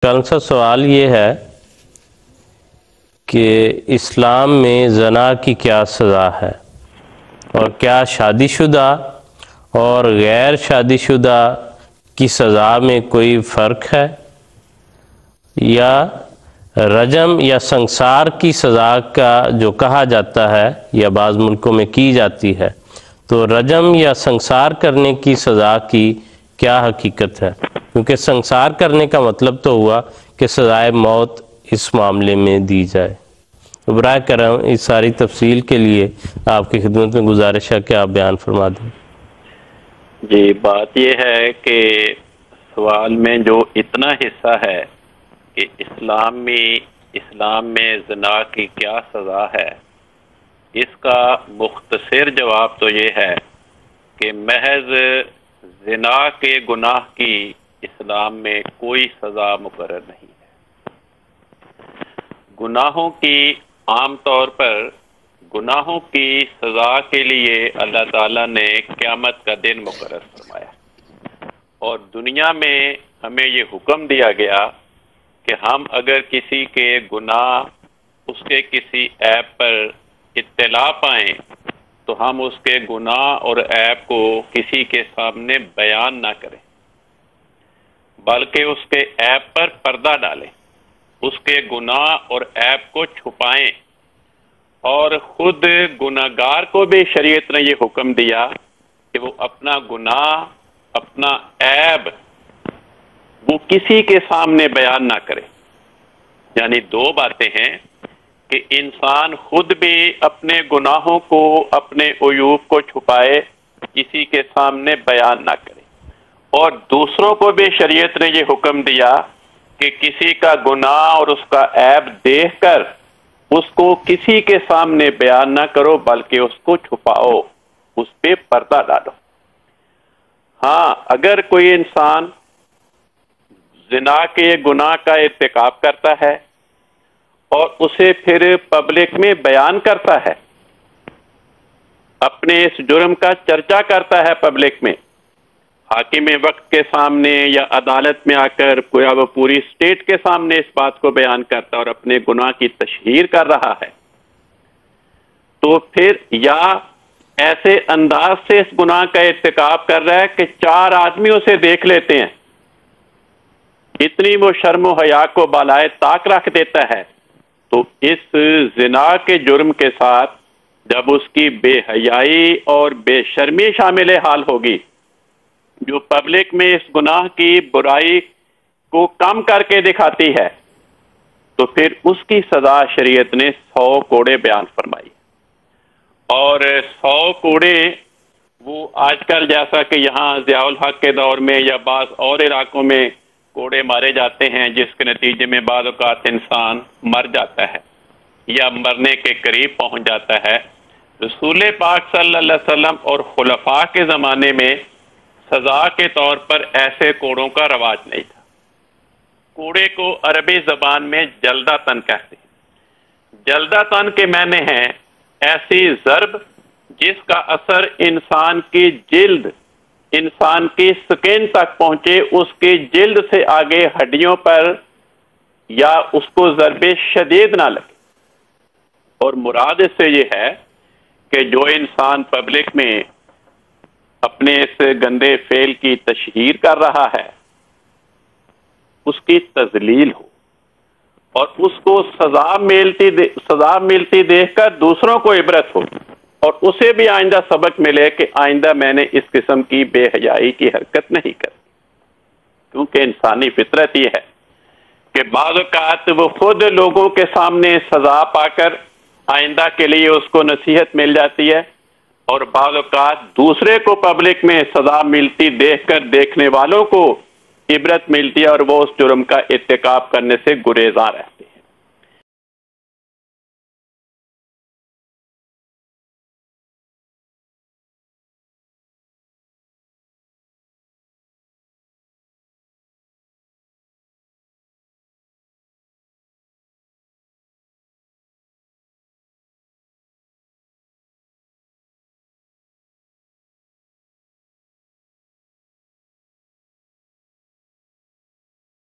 کل سا سوال یہ ہے کہ اسلام میں زنا کی کیا سزا ہے اور کیا شادی شدہ اور غیر شادی شدہ کی سزا میں کوئی فرق ہے، یا رجم یا سنسار کی سزا کا جو کہا جاتا ہے یا بعض ملکوں میں کی جاتی ہے، تو رجم یا سنسار کرنے کی سزا کی کیا حقیقت ہے؟ کیونکہ سنسار کرنے کا مطلب تو ہوا کہ سزائے موت اس معاملے میں دی جائے۔ براہ کرم اس ساری تفصیل کے لیے آپ کی خدمت میں گزارش ہے کہ آپ بیان فرما دیں۔ جی، بات یہ ہے کہ سوال میں جو اتنا حصہ ہے کہ اسلام میں زنا کی کیا سزا ہے، اس کا مختصر جواب تو یہ ہے کہ محض زنا کے گناہ کی اسلام میں کوئی سزا مقرر نہیں ہے۔ گناہوں کی عام طور پر گناہوں کی سزا کے لیے اللہ تعالیٰ نے قیامت کا دن مقرر فرمایا، اور دنیا میں ہمیں یہ حکم دیا گیا کہ ہم اگر کسی کے گناہ، اس کے کسی عیب پر اطلاع پائیں تو ہم اس کے گناہ اور عیب کو کسی کے سامنے بیان نہ کریں، بلکہ اس کے عیب پر پردہ ڈالیں، اس کے گناہ اور عیب کو چھپائیں، اور خود گناہگار کو بھی شریعت نے یہ حکم دیا کہ وہ اپنا گناہ، اپنا عیب وہ کسی کے سامنے بیان نہ کرے۔ یعنی دو باتیں ہیں کہ انسان خود بھی اپنے گناہوں کو، اپنے عیوب کو چھپائے، کسی کے سامنے بیان نہ کرے، اور دوسروں کو بھی شریعت نے یہ حکم دیا کہ کسی کا گناہ اور اس کا عیب دیکھ کر اس کو کسی کے سامنے بیان نہ کرو، بلکہ اس کو چھپاؤ، اس پہ پردہ ڈالو۔ ہاں، اگر کوئی انسان زنا کے گناہ کا ارتکاب کرتا ہے اور اسے پھر پبلک میں بیان کرتا ہے، اپنے اس جرم کا چرچا کرتا ہے پبلک میں، حاکم وقت کے سامنے یا عدالت میں آ کر وہ پوری اسٹیٹ کے سامنے اس بات کو بیان کرتا ہے اور اپنے گناہ کی تشہیر کر رہا ہے، تو پھر یا ایسے انداز سے اس گناہ کا ارتکاب کر رہا ہے کہ 4 آدمی اسے دیکھ لیتے ہیں، اتنی وہ شرم و حیا کو بالائے طاق رکھ دیتا ہے، تو اس زنا کے جرم کے ساتھ جب اس کی بے حیائی اور بے شرمی شامل حال ہوگی، جو پبلک میں اس گناہ کی برائی کو کم کر کے دکھاتی ہے، تو پھر اس کی سزا شریعت نے 100 کوڑے بیان فرمائی۔ اور 100 کوڑے وہ آج کل جیسا کہ یہاں ضیاء الحق کے دور میں یا بعض اور علاقوں میں کوڑے مارے جاتے ہیں، جس کے نتیجے میں بعض اوقات انسان مر جاتا ہے یا مرنے کے قریب پہنچ جاتا ہے۔ رسول پاک صلی اللہ علیہ وسلم اور خلفاء کے زمانے میں سزا کے طور پر ایسے کوڑوں کا رواج نہیں تھا۔ کوڑے کو عربی زبان میں جلدہ تن کہتے ہیں۔ جلدہ تن کے معنی ہیں ایسی ضرب جس کا اثر انسان کی جلد، انسان کی سکن تک پہنچے، اس کی جلد سے آگے ہڈیوں پر، یا اس کو ضرب شدید نہ لگے۔ اور مراد اس سے یہ ہے کہ جو انسان پبلک میں اپنے اس گندے فعل کی تشہیر کر رہا ہے، اس کی تذلیل ہو، اور اس کو سزا ملتی دیکھ کر دوسروں کو عبرت ہو، اور اسے بھی آئندہ سبق ملے کہ آئندہ میں نے اس قسم کی بے حیائی کی حرکت نہیں کرتی۔ کیونکہ انسانی فطرت یہ ہے کہ بعض اوقات وہ خود لوگوں کے سامنے سزا پا کر آئندہ کے لیے اس کو نصیحت مل جاتی ہے، اور بعض اوقات دوسرے کو پبلک میں سزا ملتی دیکھ کر دیکھنے والوں کو عبرت ملتی ہے، اور وہ اس جرم کا ارتکاب کرنے سے گریزاں ہے۔